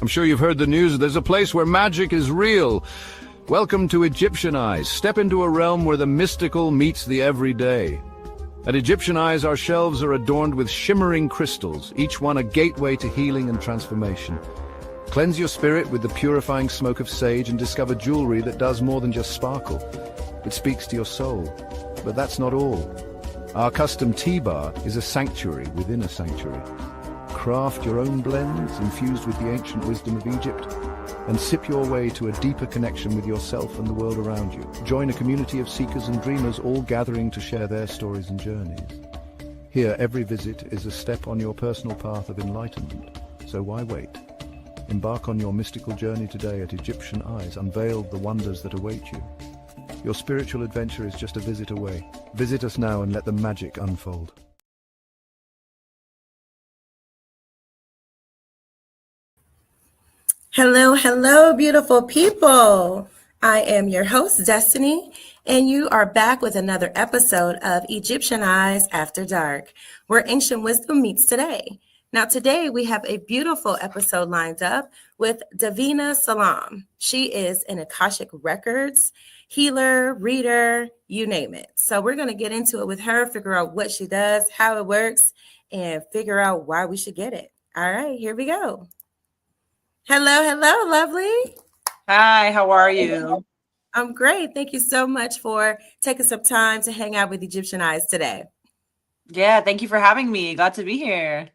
I'm sure you've heard the news. There's a place where magic is real. Welcome to Egyptian Eyes. Step into a realm where the mystical meets the everyday. At Egyptian Eyes, our shelves are adorned with shimmering crystals, each one a gateway to healing and transformation. Cleanse your spirit with the purifying smoke of sage and discover jewelry that does more than just sparkle. It speaks to your soul. But that's not all. Our custom tea bar is a sanctuary within a sanctuary. Craft your own blends infused with the ancient wisdom of Egypt and sip your way to a deeper connection with yourself and the world around you. Join a community of seekers and dreamers, all gathering to share their stories and journeys. Here, every visit is a step on your personal path of enlightenment. So why wait? Embark on your mystical journey today at Egyptian Eyes. Unveil the wonders that await you. Your spiritual adventure is just a visit away. Visit us now and let the magic unfold. Hello, hello, beautiful people. I am your host, Destiny, and you are back with another episode of Egyptian Eyes After Dark, where ancient wisdom meets today. Now, today we have a beautiful episode lined up with Divina Salam. She is an Akashic Records healer, reader, you name it. So we're going to get into it with her, figure out what she does, how it works, and figure out why we should get it. All right, here we go. Hello, hello, lovely. Hi, how are you? I'm great. Thank you so much for taking some time to hang out with Egyptian Eyes today. Yeah, thank you for having me. Glad to be here.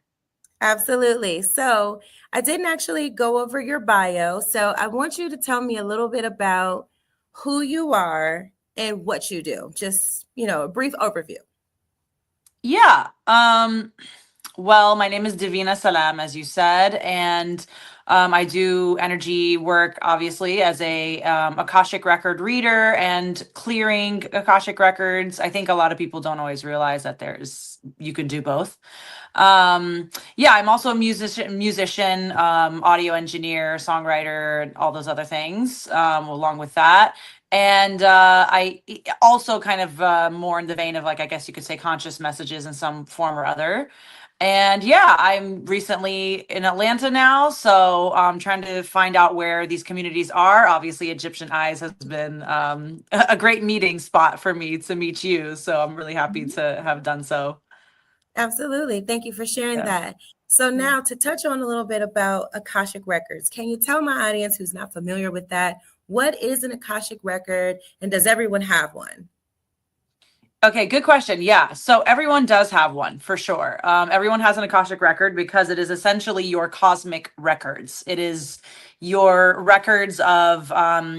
Absolutely. So I didn't actually go over your bio. So I want you to tell me a little bit about who you are and what you do. Just, a brief overview. Yeah. Well, my name is Divina Salam, as you said, and I do energy work, obviously, as a Akashic Record reader and clearing Akashic Records. I think a lot of people don't always realize that you can do both. Yeah, I'm also a musician, audio engineer, songwriter, all those other things, along with that. And I also kind of more in the vein of, like, I guess you could say, conscious messages in some form or other. And yeah, I'm recently in Atlanta now, so I'm trying to find out where these communities are. Obviously, Egyptian Eyes has been a great meeting spot for me to meet you, so I'm really happy to have done so. Absolutely. Thank you for sharing that. So now to touch on a little bit about Akashic Records, can you tell my audience who's not familiar with that, what is an Akashic Record and does everyone have one? Okay, good question. Yeah, so everyone does have one for sure. Everyone has an Akashic Record because it is essentially your cosmic records. It is your records of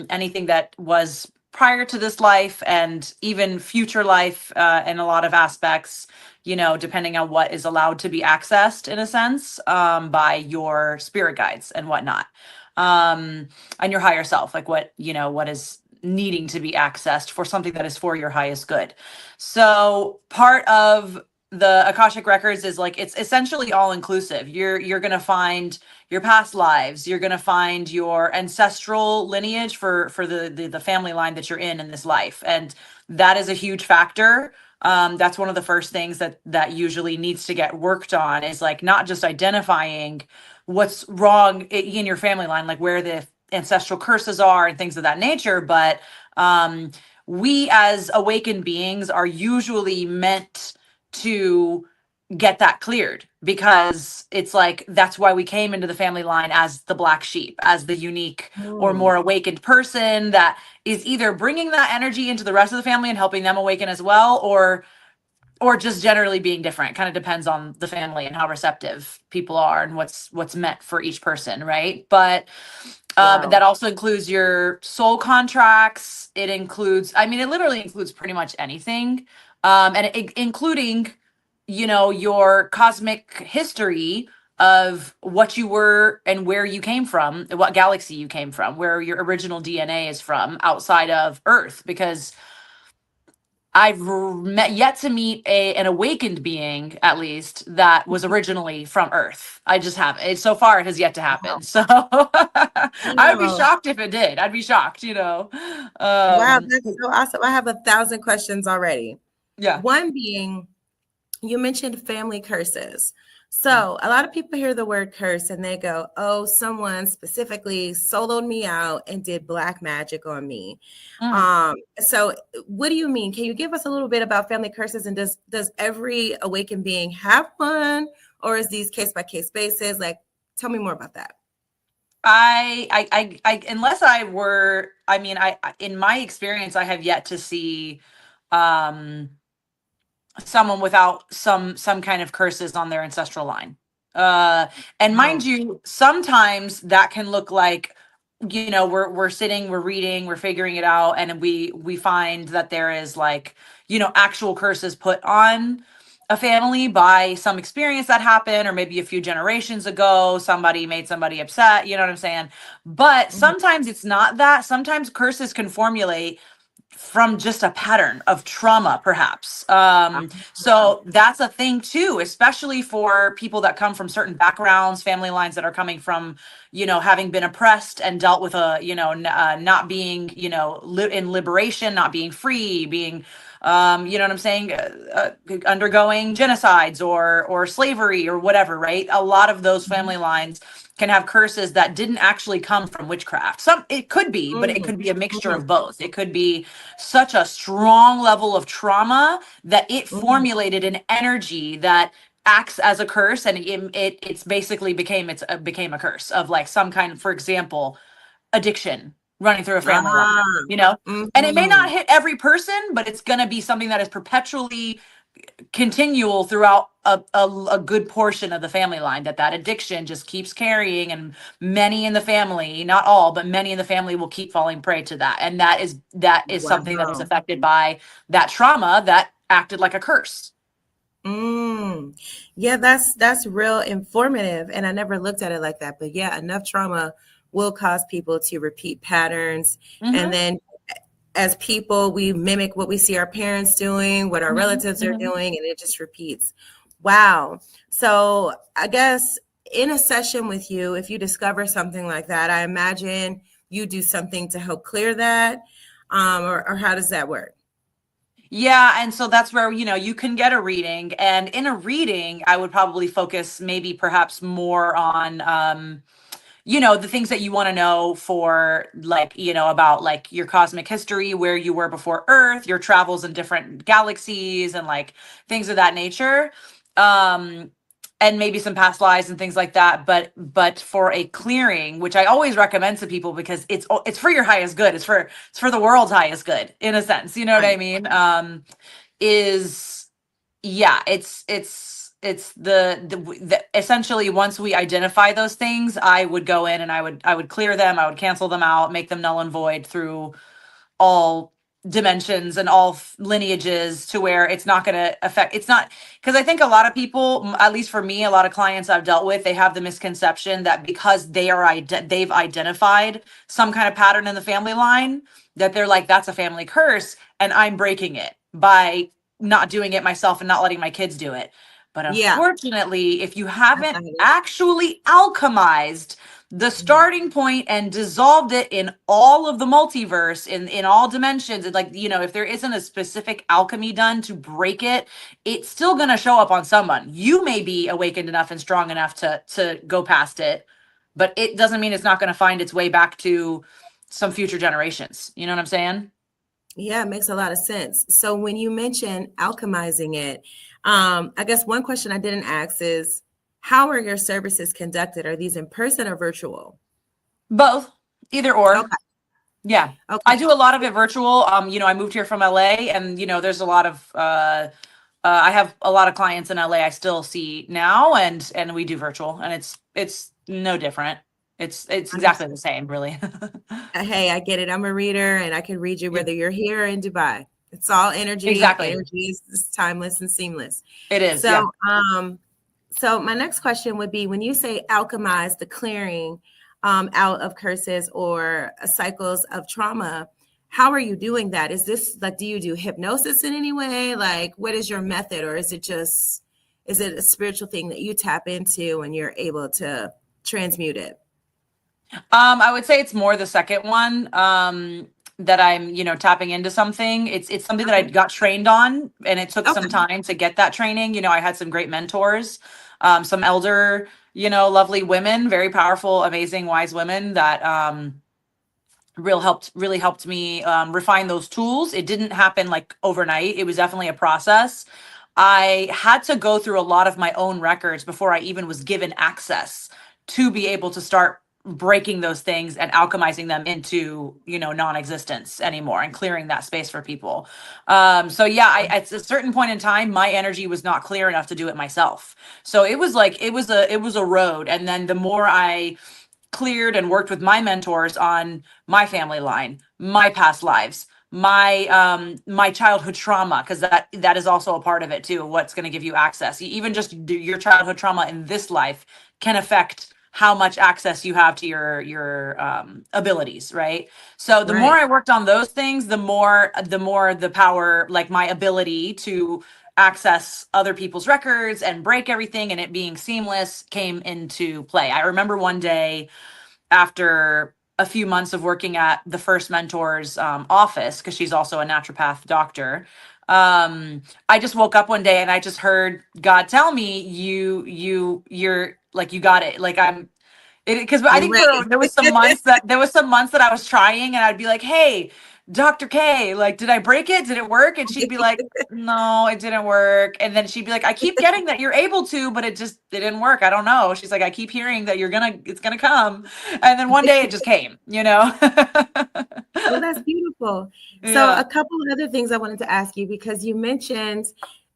anything that was prior to this life and even future life in a lot of aspects, depending on what is allowed to be accessed in a sense by your spirit guides and whatnot. And your higher self, like what is needing to be accessed for something that is for your highest good. So part of the Akashic Records is like, it's essentially all inclusive. You're going to find your past lives. You're going to find your ancestral lineage for the family line that you're in this life. And that is a huge factor. That's one of the first things that usually needs to get worked on, is like not just identifying what's wrong in your family line, like where the ancestral curses are and things of that nature, but we as awakened beings are usually meant to get that cleared, because it's like that's why we came into the family line as the black sheep, as the unique or more awakened person that is either bringing that energy into the rest of the family and helping them awaken as well, or just generally being different. Kind of depends on the family and how receptive people are and what's meant for each person, right? But that also includes your soul contracts. It literally includes pretty much anything, including your cosmic history of what you were and where you came from, what galaxy you came from, where your original DNA is from outside of Earth, because I've yet to meet an awakened being, at least, that was originally from Earth. I just haven't. So far, it has yet to happen. So I would be shocked if it did. I'd be shocked, Wow, that's so awesome. I have 1,000 questions already. Yeah. One being, you mentioned family curses. So a lot of people hear the word curse and they go, oh, someone specifically soloed me out and did black magic on me. Mm. So what do you mean? Can you give us a little bit about family curses, and does every awakened being have one, or is these case by case basis? Like, tell me more about that. Unless I were, I mean, in my experience, I have yet to see, um, someone without some kind of curses on their ancestral line. And mind Wow. you, sometimes that can look like, we're sitting, we're reading, we're figuring it out, and we find that there is like, actual curses put on a family by some experience that happened, or maybe a few generations ago somebody made somebody upset, you know what I'm saying? But Mhm. sometimes it's not that. Sometimes curses can formulate from just a pattern of trauma, perhaps. So that's a thing too, especially for people that come from certain backgrounds, family lines that are coming from, having been oppressed and dealt with not being, in liberation, not being free, being, you know what I'm saying, undergoing genocides or slavery or whatever, right? A lot of those family lines can have curses that didn't actually come from witchcraft. Some, it could be, but it Mhm. could be a mixture Mhm. of both. It could be such a strong level of trauma that it Mhm. formulated an energy that acts as a curse, and it's basically became a curse of like some kind, for example, addiction running through a family line, Ah. and it may not Mhm. hit every person, but it's going to be something that is perpetually continual throughout a good portion of the family line, that addiction just keeps carrying, and many in the family, not all, but many in the family will keep falling prey to that, and that is something that is Wow. affected by that trauma that acted like a curse. Mm. Yeah, that's real informative, and I never looked at it like that. But yeah, enough trauma will cause people to repeat patterns, and Hmm. then as people, we mimic what we see our parents doing, what our Hmm. relatives are Hmm. doing, and it just repeats. Wow. So I guess in a session with you, if you discover something like that, I imagine you do something to help clear that, or how does that work? Yeah, and so that's where, you can get a reading, and in a reading I would probably focus maybe perhaps more on, the things that you want to know for, like, about like your cosmic history, where you were before Earth, your travels in different galaxies, and like things of that nature. Um, and maybe some past lives and things like that. But for a clearing, which I always recommend to people, because it's for your highest good. It's for the world's highest good, in a sense. You know what I Right. mean? Is Yeah, it's the essentially, once we identify those things, I would go in and I would clear them, I would cancel them out, make them null and void through all dimensions and all lineages, to where it's not going to affect, it's not, because I think a lot of people, at least for me, a lot of clients I've dealt with, they have the misconception that because they've identified some kind of pattern in the family line, that they're like, that's a family curse, and I'm breaking it by not doing it myself and not letting my kids do it. But Yeah. unfortunately, if you I haven't got it. actually alchemized the Mhm. starting point and dissolved it in all of the multiverse, in all dimensions, and like, if there isn't a specific alchemy done to break it, it's still going to show up on someone. You may be awakened enough and strong enough to go past it, but it doesn't mean it's not going to find its way back to some future generations. You know what I'm saying? Yeah, it makes a lot of sense. So when you mention alchemizing it, I guess one question I didn't ask is, how are your services conducted? Are these in person or virtual? Both, either or. Okay. Yeah. I Okay. do a lot of it virtual. I moved here from LA, and there's a lot of I have a lot of clients in LA I still see now, and we do virtual, and it's no different. It's exactly the same, really. Hey, I get it. I'm a reader and I can read you Yeah, whether you're here or in Dubai. It's all energy. exactly. Energy is timeless and seamless. It is, yeah. So my next question would be, when you say alchemize the clearing out of curses or cycles of trauma, how are you doing that? Is this like, do you do hypnosis in any way? Like, what is your method? Or is it a spiritual thing that you tap into and you're able to transmute it? I would say it's more the second one. I'm, tapping into something. It's something that I got trained on, and it took some Okay. time to get that training. I had some great mentors, some elder, lovely women, very powerful, amazing, wise women that really helped me refine those tools. It didn't happen like overnight. It was definitely a process. I had to go through a lot of my own records before I even was given access to be able to start breaking those things and alchemizing them into non-existence anymore, and clearing that space for people. So yeah, at a certain point in time, my energy was not clear enough to do it myself. So it was like it was a road. And then the more I cleared and worked with my mentors on my family line, my past lives, my childhood trauma, because that is also a part of it too. What's going to give you access? Even just your childhood trauma in this life can affect how much access you have to your abilities, right? So the more Right. I worked on those things, the power, like my ability to access other people's records and break everything and it being seamless, came into play. I remember one day, after a few months of working at the first mentor's office, because she's also a naturopath doctor, I just woke up one day and I just heard God tell me, you're like, you got it. Like, because I You're think ready. there was some months that I was trying, and I'd be like, "Hey, Dr. K, like, did I break it? Did it work?" And she'd be like, "No, it didn't work." And then she'd be like, "I keep getting that you're able to, but it didn't work. I don't know." She's like, "I keep hearing that it's gonna come." And then one day it just came. Well, that's beautiful. So, Yeah. a couple of other things I wanted to ask you, because you mentioned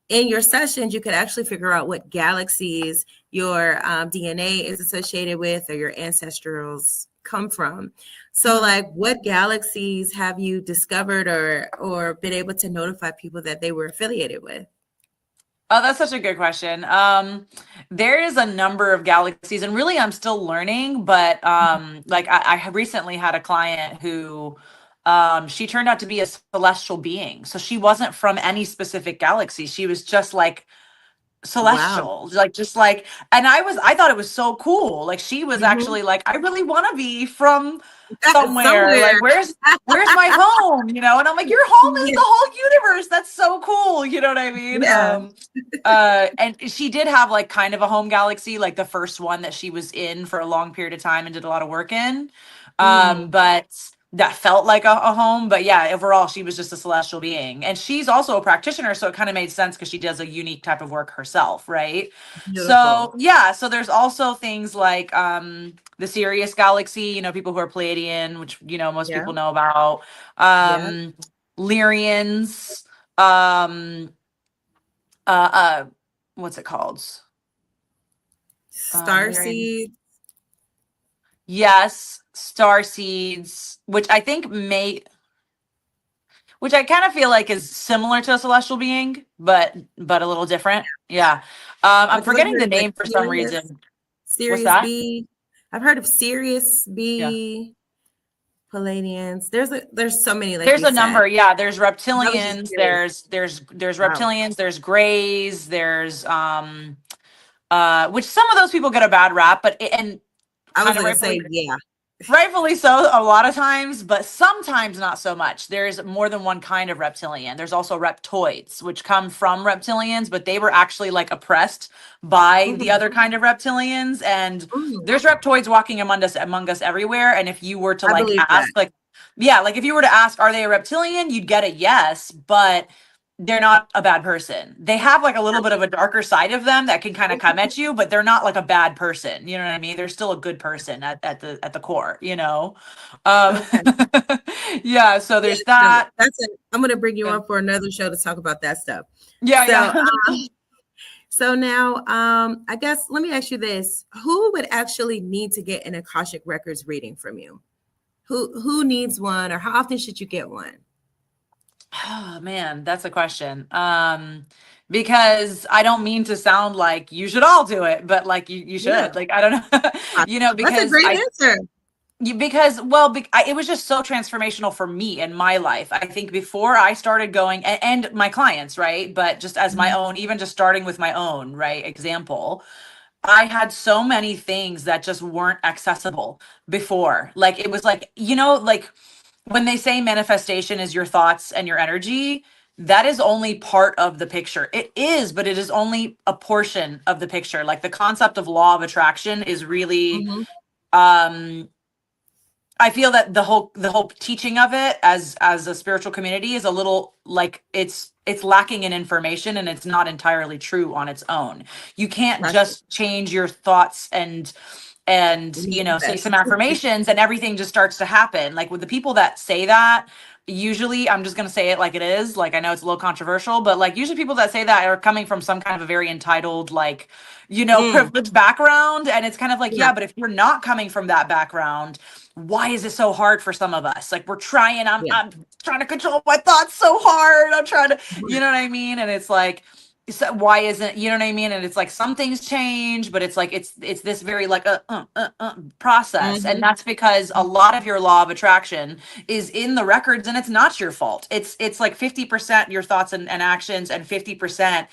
in your sessions you could actually figure out what galaxies your DNA is associated with, or your ancestrals come from. So, Mhm. like, what galaxies have you discovered or been able to notify people that they were affiliated with? Oh, that's such a good question. There is a number of galaxies, and really, I'm still learning. But like, I have recently had a client who, she turned out to be a celestial being. So she wasn't from any specific galaxy. She was just like Wow. celestial, like, just like, and I thought it was so cool. Like, she was Mhm. actually like, I really want to be from somewhere, Somewhere. like, where's my home. And I'm like, your home is Yeah. the whole universe. That's so cool. You know what I mean? Yeah. And she did have like kind of a home galaxy, like the first one that she was in for a long period of time and did a lot of work in. Mm. But that felt like a home. But yeah, overall, she was just a celestial being. And she's also a practitioner. So it kind of made sense because she does a unique type of work herself, right? Beautiful. So yeah, so there's also things like the Sirius galaxy, people who are Pleiadian, which most Yeah. people know about. Yeah. Um Lyrians, um uh what's it called? Lyrians. Starseed. Yes, star seeds, which I kind of feel like is similar to a celestial being, but a little different. Yeah. I'm Because I've forgetting heard the of like name for some Sirius, reason. What's Sirius that? B. I've heard of Sirius Yeah. B, Palladians. There's so many, like There's you a said. number. Yeah, there's I was just reptilians, curious. there's Wow. reptilians, there's grays, there's which some of those people get a bad rap, and I was kind of gonna rightfully say, yeah. Rightfully so, a lot of times, but sometimes not so much. There's more than one kind of reptilian. There's also reptoids, which come from reptilians, but they were actually like oppressed by the Mhm. other kind of reptilians. And Mm, there's reptoids walking among us everywhere. And if you were to I like believe that. ask, like, yeah, like if you were to ask, are they a reptilian? You'd get a yes, but they're not a bad person. They have like a little bit of a darker side of them that can kind of come at you, but they're not like a bad person. You know what I mean? They're still a good person at the core. Okay. Yeah, so Yeah. there's No, that. that's it. I'm gonna bring you Yeah, on for another show to talk about that stuff. yeah. So, Yeah. so now, I guess let me ask you this: who would actually need to get an Akashic Records reading from you? Who needs one, or how often should you get one? Oh man, that's a question. Because I don't mean to sound like you should all do it, but like you Yeah, should. Like, I don't know, that's a because great answer. it was just so transformational for me in my life. I think before I started going, and my clients, right? But just as my Mhm. own, even just starting with my own, right, example, I had so many things that just weren't accessible before. Like, it was like, like, when they say manifestation is your thoughts and your energy, that is only part of the picture. It is, but it is only a portion of the picture. Like the concept of law of attraction is really, Mhm. um I feel that the whole teaching of it as a spiritual community is a little like it's lacking in information, and it's not entirely true on its own. You can't Gotcha. just change your thoughts and say Manifest. some affirmations and everything just starts to happen. Like with the people that say that, usually I'm just going to say it like it is. Like I know it's a little controversial, but like usually people that say that are coming from some kind of a very entitled, like, Mm, privileged background. And it's kind of like, yeah, yeah, but if you're not coming from that background, why is it so hard for some of us? Like we're trying, I'm yeah. I'm trying to control my thoughts so hard. I'm trying to, you Right. know what I mean? And it's like, so why isn't, you know what I mean? And it's like some things change, but it's like it's this very like process. And Mhm. that's because a lot of your law of attraction is in the records, and it's not your fault. It's like 50% your thoughts and actions, and 50%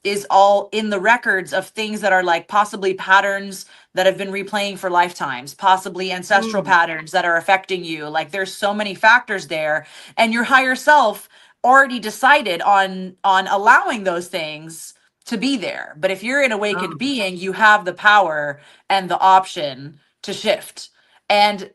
is all in the records of things that are like possibly patterns that have been replaying for lifetimes, possibly ancestral Mm, patterns that are affecting you. Like there's so many factors there, and your higher self already decided on allowing those things to be there. But if you're an awakened oh, being, you have the power and the option to shift. And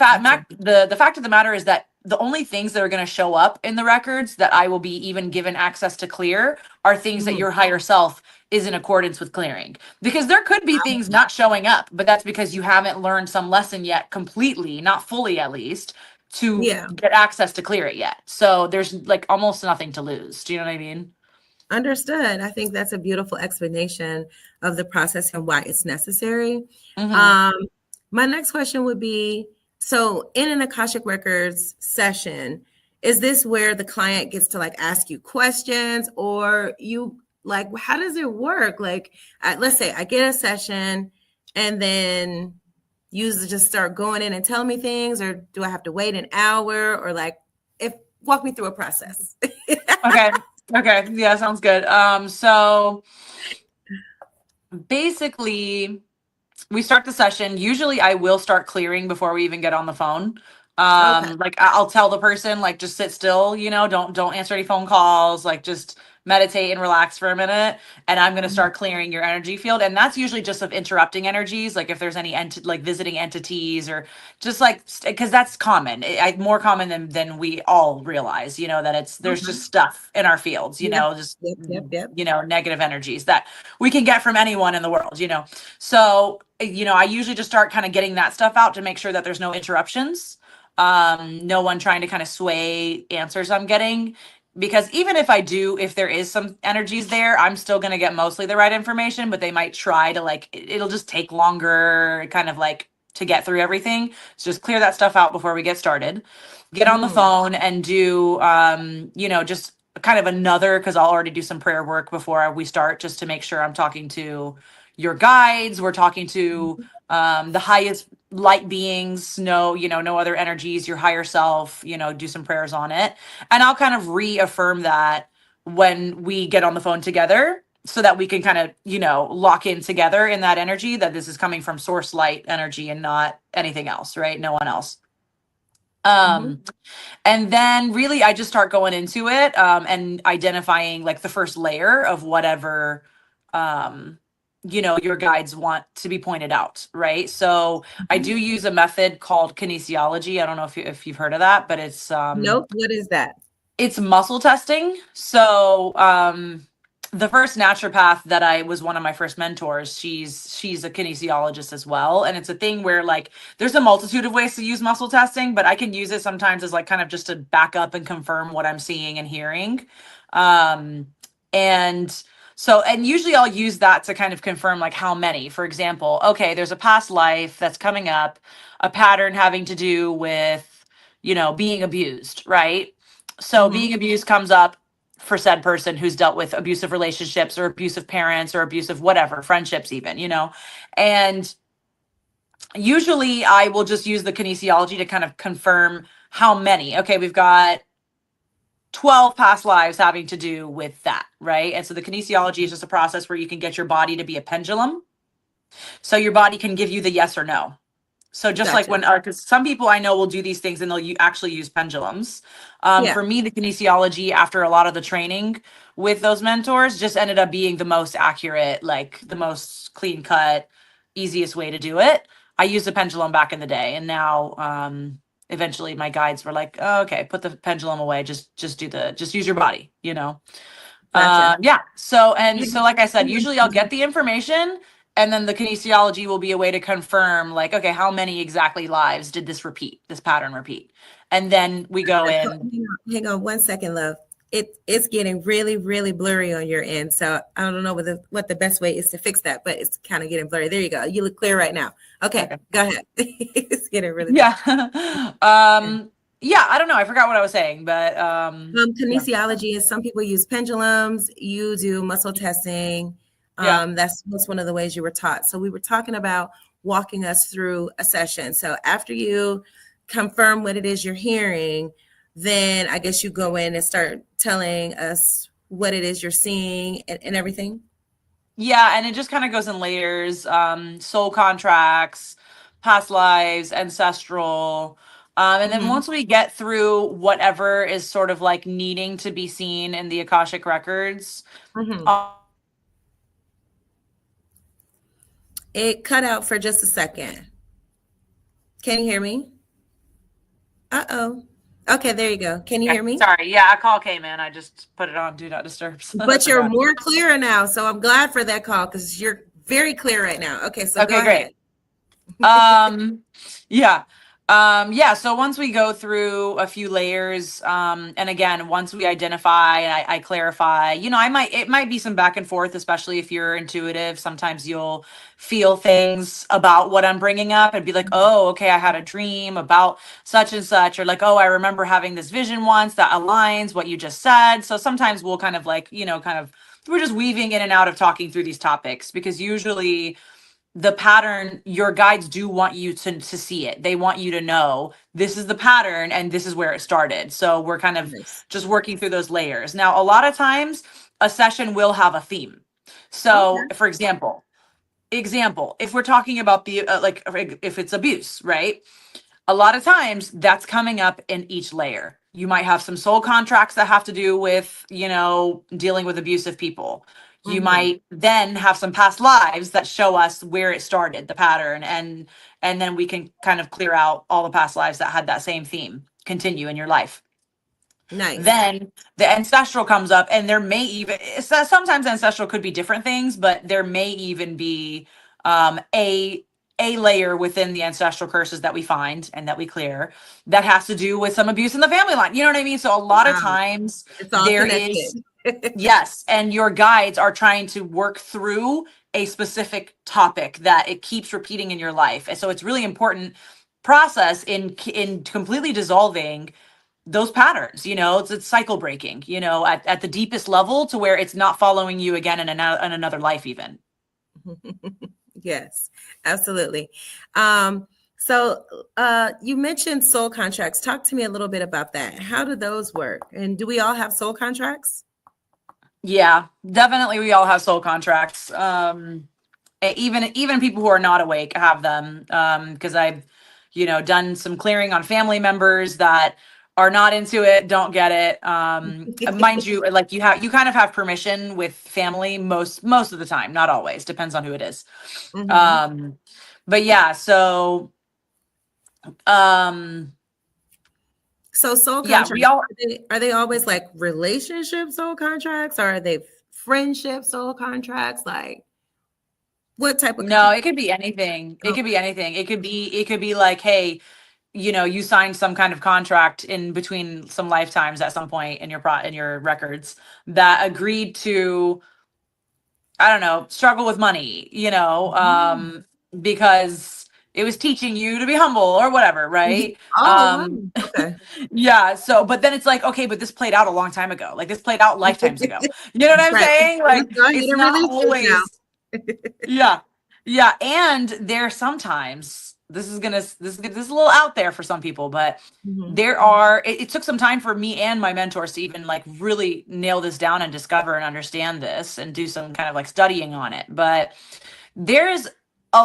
gotcha. the fact of the matter is that the only things that are going to show up in the records that I will be even given access to clear are things that Mhm. your higher self is in accordance with clearing. Because there could be things not showing up, but that's because you haven't learned some lesson yet completely, not fully at least, to Yeah, get access to clear it yet. So there's like almost nothing to lose. Do you know what I mean? understood. I think that's a beautiful explanation of the process and why it's necessary. Hmm. Um, my next question would be, so in an Akashic Records session, is this where the client gets to like ask you questions, or you like how does it work? Like, let's say I get a session and then you just start going in and telling me things, or do I have to wait an hour, or like if walk me through a process? Okay. Okay. Yeah, sounds good. So basically we start the session. Usually I will start clearing before we even get on the phone. Okay. Like I'll tell the person, like, just sit still, don't answer any phone calls, like just meditate and relax for a minute. And I'm gonna start clearing your energy field. And that's usually just of interrupting energies, like if there's any like visiting entities, or just like because that's common. More common than we all realize, that there's Okay. just stuff in our fields, Yeah. just Yep. negative energies that we can get from anyone in the world. So, I usually just start kind of getting that stuff out to make sure that there's no interruptions. No one trying to kind of sway answers I'm getting. Because even if there is some energies there, I'm still going to get mostly the right information, but they might try to like, it'll just take longer kind of like to get through everything. So just clear that stuff out before we get started. Get on the Mm, phone and do, just kind of another, because I'll already do some prayer work before we start, just to make sure I'm talking to your guides. We're talking to the highest light beings, no other energies, your higher self, do some prayers on it. And I'll kind of reaffirm that when we get on the phone together, so that we can kind of, lock in together in that energy, that this is coming from source light energy and not anything else, right? No one else. mhm. Um, and then really I just start going into it, and identifying like the first layer of whatever, um, your guides want to be pointed out, right? So I Mhm. do use a method called kinesiology. I don't know if you've heard of that, but Nope. What is that? it's muscle testing. So the first naturopath that I was one of my first mentors, she's a kinesiologist as well. And it's a thing where like there's a multitude of ways to use muscle testing, but I can use it sometimes as like kind of just to back up and confirm what I'm seeing and hearing. Um and and usually I'll use that to kind of confirm like how many. For example, okay, there's a past life that's coming up, a pattern having to do with, being abused, right? So Mhm. being abused comes up for said person who's dealt with abusive relationships or abusive parents or abusive whatever, friendships even. And usually I will just use the kinesiology to kind of confirm how many. Okay, we've got 12 past lives having to do with that, right? And so the kinesiology is just a process where you can get your body to be a pendulum. So your body can give you the yes or no. So just like Gotcha. when, because some people I know will do these things and they'll actually use pendulums. Yeah. For me, the kinesiology, after a lot of the training with those mentors, just ended up being the most accurate, like the most clean cut, easiest way to do it. I used a pendulum back in the day, and now eventually my guides were like, oh, okay, put the pendulum away, just just use your body, you know. Gotcha. Yeah. So like I said, usually I'll get the information, and then the kinesiology will be a way to confirm, like, okay, how many exactly lives did this pattern repeat? And then we go in. Hang on 1 second, love. It's getting really, really blurry on your end. So I don't know what the best way is to fix that, but it's kind of getting blurry. There you go. You look clear right now. Okay. Go ahead. It's getting really Yeah. Yeah, I don't know. I forgot what I was saying, but kinesiology is some people use pendulums, you do muscle testing. That's one of the ways you were taught. So we were talking about walking us through a session. So after you confirm what it is you're hearing, then I guess you go in and start telling us what it is you're seeing and everything. Yeah, and it just kind of goes in layers, soul contracts, past lives, ancestral. And then once we get through whatever is sort of like needing to be seen in the Akashic Records. It cut out for just a second. Can you hear me? Uh-oh. Okay, there you go. Can you hear me? Sorry. Yeah, a call came in. I just put it on Do Not Disturb. But you're more clearer now. So I'm glad for that call because you're very clear right now. Okay, so go ahead. Yeah. Yeah, so once we go through a few layers, and again, once we identify and I clarify, you know, it might be some back and forth, especially if you're intuitive. Sometimes you'll feel things about what I'm bringing up and be like, oh, okay, I had a dream about such and such, or like, oh, I remember having this vision once that aligns what you just said. So sometimes we'll kind of like, you know, we're just weaving in and out of talking through these topics, because usually the pattern, your guides do want you to see it. They want you to know this is the pattern and this is where it started. So we're kind of just working through those layers. Now, a lot of times a session will have a theme. So for example, if we're talking about the, like if it's abuse, right? A lot of times that's coming up in each layer. You might have some soul contracts that have to do with, you know, dealing with abusive people. You might then have some past lives that show us where it started, the pattern, and then we can kind of clear out all the past lives that had that same theme continue in your life. Nice. Then the ancestral comes up, and there may even, sometimes ancestral could be different things, but there may even be a layer within the ancestral curses that we find and that we clear that has to do with some abuse in the family line. You know what I mean? So a lot of times it's all there connected. is yes, and your guides are trying to work through a specific topic that it keeps repeating in your life. And so it's really important process in completely dissolving those patterns. You know, it's cycle breaking, you know, at the deepest level, to where it's not following you again in another life even. Yes, absolutely. So you mentioned soul contracts. Talk to me a little bit about that. How do those work? And do we all have soul contracts? Yeah, definitely. We all have soul contracts. Even people who are not awake have them. Because I've, you know, done some clearing on family members that are not into it, don't get it. Mind you, like you kind of have permission with family most of the time, not always. Depends on who it is. But yeah, so soul contracts, are they always like relationship soul contracts, or are they friendship soul contracts? Like what type of No, it could be anything. It could be anything. It could be like, hey, you know, you signed some kind of contract in between some lifetimes at some point in your records that agreed to, I don't know, struggle with money, you know, because it was teaching you to be humble or whatever, right? Okay. Yeah. So, but then it's like, okay, but this played out a long time ago. Like this played out lifetimes ago. You know what I'm saying? Like it's not always. Yeah. Yeah. And there sometimes, this is a little out there for some people, but it took some time for me and my mentors to even like really nail this down and discover and understand this and do some kind of like studying on it. But there's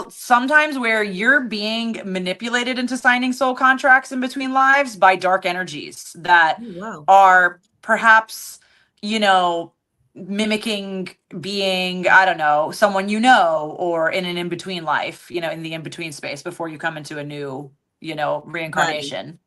sometimes where you're being manipulated into signing soul contracts in between lives by dark energies that Oh, wow. are perhaps, you know, mimicking being, I don't know, someone you know, or in an in-between life, you know, in the in-between space before you come into a new, you know, Body. reincarnation.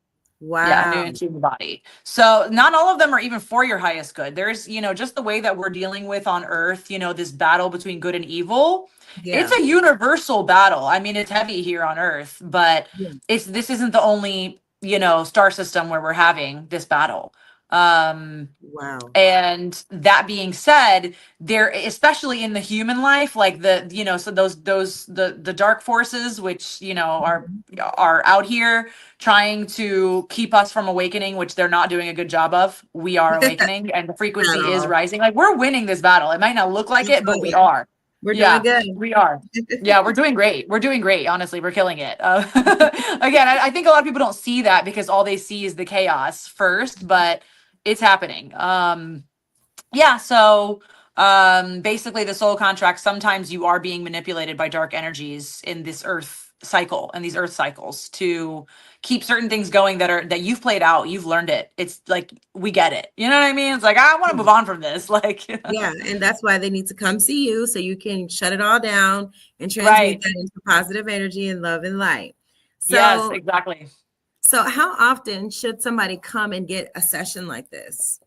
Yeah, a new Wow. into the body. So not all of them are even for your highest good. There's, you know, just the way that we're dealing with on Earth, you know, this battle between good and evil. It's Yeah. a universal battle. I mean, it's heavy here on Earth, but Yeah. this isn't the only, you know, star system where we're having this battle. Um, Wow. and that being said, there, especially in the human life, like the, you know, so the dark forces, which, you know, Mhm. are out here trying to keep us from awakening, which they're not doing a good job of. We are awakening and the At frequency is all. rising. Like, we're winning this battle. It might not look like it, but we Absolutely. are. We're doing Yeah, good. we are. Yeah, we're doing great. We're doing great. Honestly, we're killing it. Again, I think a lot of people don't see that because all they see is the chaos first, but it's happening. Yeah, so basically the soul contract, sometimes you are being manipulated by dark energies in this earth cycle and these earth cycles to keep certain things going that you've played out, you've learned it. It's like we get it. You know what I mean? It's like I want to move on from this. Like Yeah, and that's why they need to come see you so you can shut it all down and transmute right. that into positive energy and love and light. Yes, So, exactly. so how often should somebody come and get a session like this?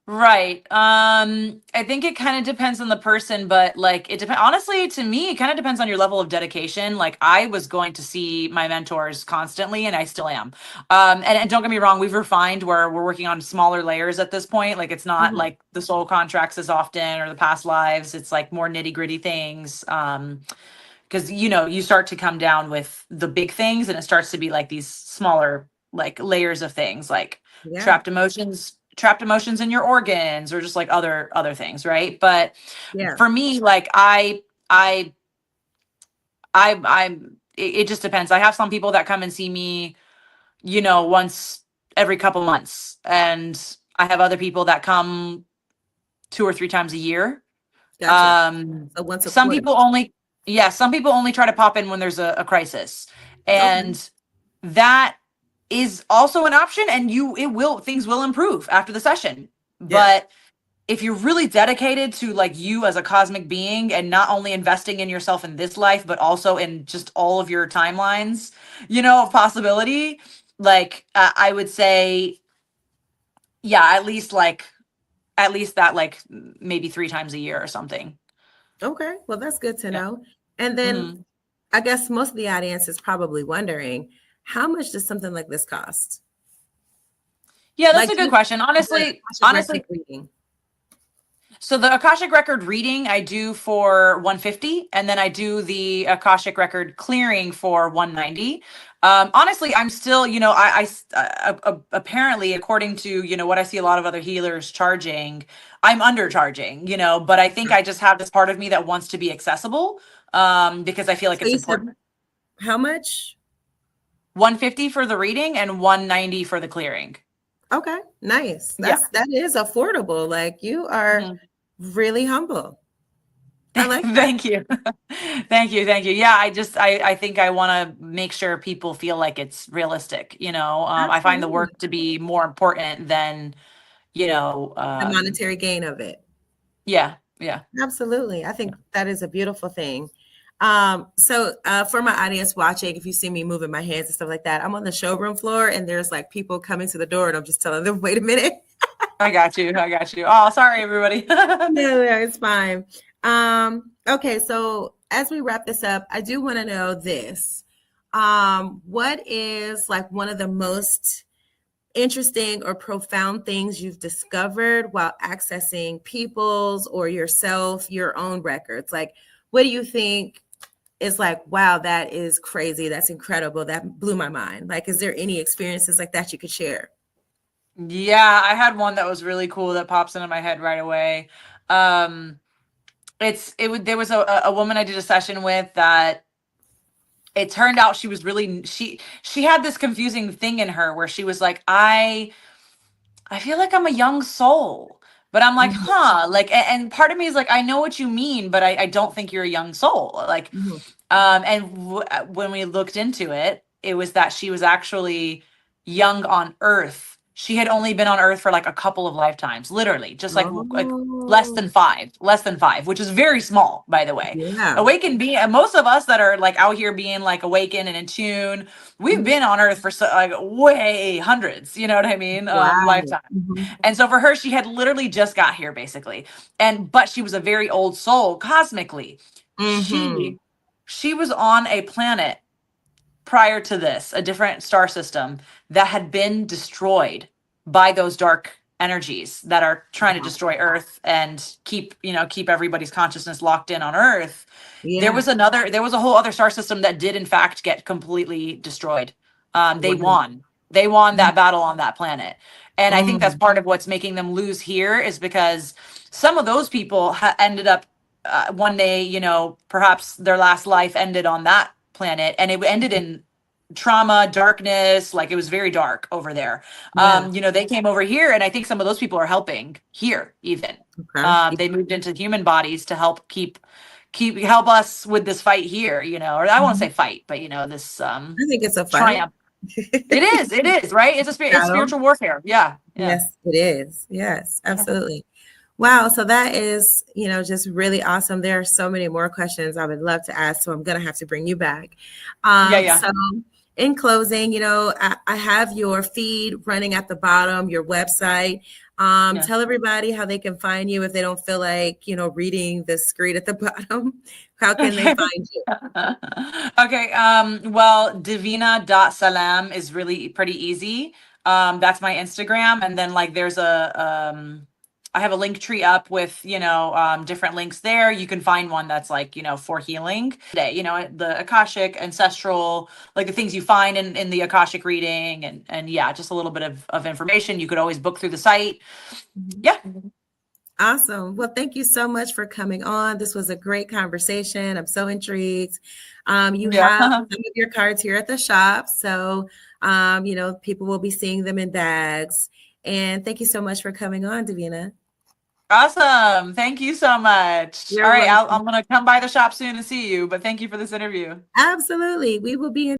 Right. I think it kind of depends on the person, but like it depends, honestly, to me, it kind of depends on your level of dedication. Like I was going to see my mentors constantly and I still am. And don't get me wrong, we've refined where we're working on smaller layers at this point. Like it's not Mhm. like the soul contracts as often or the past lives. It's like more nitty-gritty things. Because you know, you start to come down with the big things and it starts to be like these smaller like layers of things like Yeah, trapped emotions in your organs or just like other things, right? But yeah. for me, like I'm it just depends. I have some people that come and see me, you know, once every couple months, and I have other people that come 2 or 3 times a year. Gotcha. um So once a some quarter. people only, yeah, some people only try to pop in when there's a crisis, Okay. and that is also an option, and it will, things will improve after the session. Yeah. But if you're really dedicated to like you as a cosmic being and not only investing in yourself in this life but also in just all of your timelines, you know, of possibility, like I would say, yeah, at least that, like maybe 3 times a year or something. Okay. Well, that's good to Yeah. know. And then Mhm. I guess most of the audience is probably wondering, how much does something like this cost? Yeah, that's Like a good just question. the Honestly, Akashic Record honestly, reading. so the Akashic Record reading I do for 150, and then I do the Akashic Record clearing for 190. Honestly, I'm still, you know, apparently, according to, you know, what I see a lot of other healers charging, I'm undercharging, you know, but I think I just have this part of me that wants to be accessible, because I feel like So it's you said important. how much? 150 for the reading and 190 for the clearing. Okay, nice. Yeah. That is affordable. Like you are Mhm. really humble. I like that. Thank you. Thank you. Yeah, I think I want to make sure people feel like it's realistic, you know. I find the Absolutely. work to be more important than, you know, The monetary gain of it. yeah, yeah. Absolutely. I think that is a beautiful thing. For my audience watching, if you see me moving my hands and stuff like that, I'm on the showroom floor and there's like people coming to the door and I'm just telling them, wait a minute. I got you. I got you. Oh, sorry everybody. No, it's fine. Okay, so as we wrap this up, I do want to know this. What is like one of the most interesting or profound things you've discovered while accessing people's or yourself, your own records? Like, what do you think is like, wow, that is crazy. That's incredible. That blew my mind. Like, is there any experiences like that you could share? Yeah, I had one that was really cool that pops into my head right away. Um there was a woman I did a session with that it turned out she was really, she had this confusing thing in her where she was like, I feel like I'm a young soul, But I'm like, huh, like, and part of me is like, I know what you mean, but I don't think you're a young soul. Like, Mhm. when we looked into it, it was that she was actually young on Earth. She had only been on Earth for like a couple of lifetimes, literally, just like Oh, less than five, which is very small, by the way. yeah. Awakened being, and most of us that are like out here being like awakened and in tune, we've Mhm. been on Earth for so, like way hundreds, you know what I mean, Wow. lifetime. Mhm. And so for her, she had literally just got here basically, but she was a very old soul cosmically. Mhm. She was on a planet prior to this, a different star system that had been destroyed by those dark energies that are trying to destroy Earth and keep everybody's consciousness locked in on Earth. Yeah. There was a whole other star system that did in fact get completely destroyed. They Wow. won. They won that battle on that planet. And I think that's Mm. part of what's making them lose here is because some of those people ended up one day, perhaps their last life ended on that planet and it ended in trauma, darkness, like it was very dark over there. Yeah. They came over here and I think some of those people are helping here even. Okay. They moved into human bodies to help us with this fight here, or I won't Mhm. say fight, but this I think it's a fight. triumph. It is, right? It's Battle. spiritual warfare. Yeah. Yeah. Yes, it is. Yes, absolutely. Wow. So that is, just really awesome. There are so many more questions I would love to ask. So I'm going to have to bring you back. Yeah, yeah. So in closing, I have your feed running at the bottom, your website. Yeah. Tell everybody how they can find you if they don't feel like, reading the screen at the bottom. How can they Okay. find you? Okay. Well, Divina.Salam is really pretty easy. That's my Instagram. And then like I have a link tree up with, different links there. You can find one that's like, for healing today, the Akashic, ancestral, like the things you find in the Akashic reading and yeah, just a little bit of information. You could always book through the site. Mhm. Yeah. Awesome. Well, thank you so much for coming on. This was a great conversation. I'm so intrigued. You Yeah. have some of your cards here at the shop. So, people will be seeing them in bags. And thank you so much for coming on, Davina. Awesome. Thank you so much. All You're right. I'm welcome. going to come by the shop soon and see you, but thank you for this interview. Absolutely. We will be in